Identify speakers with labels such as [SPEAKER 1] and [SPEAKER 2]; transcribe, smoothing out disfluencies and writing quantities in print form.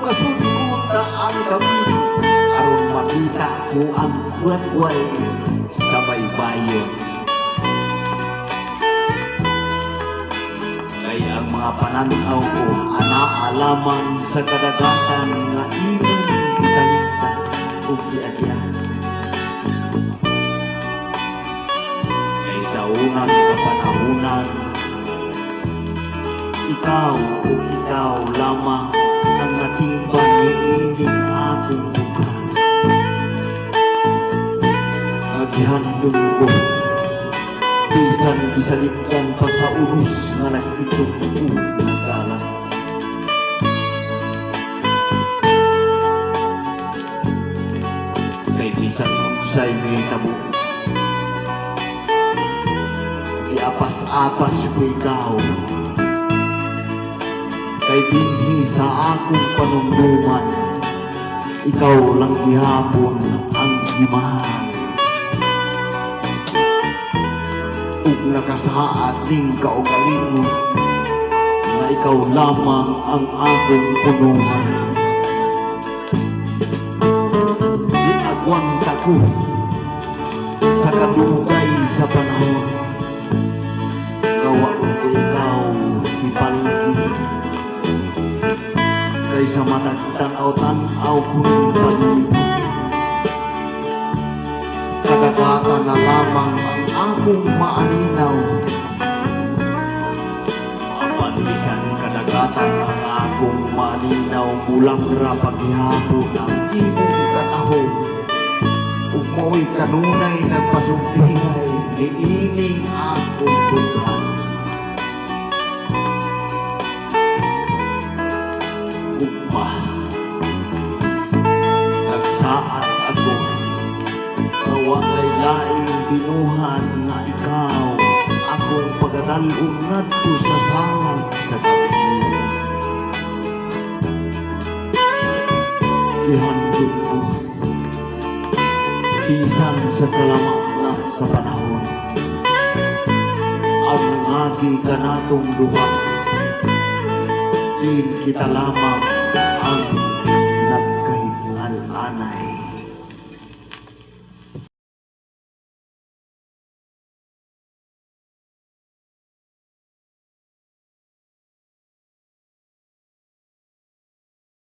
[SPEAKER 1] Makasungkot na ang gabi aron makita ko ang buwan-buwan sa baybayon. Kay ang mga pananaw ko anaalamang sa kadagatan nga imong gitalikta o giagyan. Kay sa unang kapanahunan ikaw o ikaw lamang ang natimbang niining akong mukha. Naghandog ko, bisan bisalikdan pa sa unos nga nagitog ko nagkalat. Kay bisan usay may tabo, iapas-apas ko ikaw. Kay dinhi sa akong panumduman, ikaw lang gihapon ang gimahal. Ug nakasaad ning kaugalingon na ikaw lamang ang akong punuhan. Giagwang tako sa kadugay sa panahon, gawa ko ikaw ipaligid. Kay sa matag tanaw-tanaw kong paligid, kadagatan na lamang ang akong maaninaw. Apan bisan kadagatan ang akong maaninaw, mulang ra paghihapon ang imong katahon. Ug mo'y kanunay nagpasugtingay niining akong buthan. Ugma, nagsaad ako, kawalay laing binuhan nga ikaw akong pagdalon ngadto sa salag sa gabi. Ihandog ko, bisan sa kalamak na sa panahon, ang nangagi ka natong duha, din kita lamang ang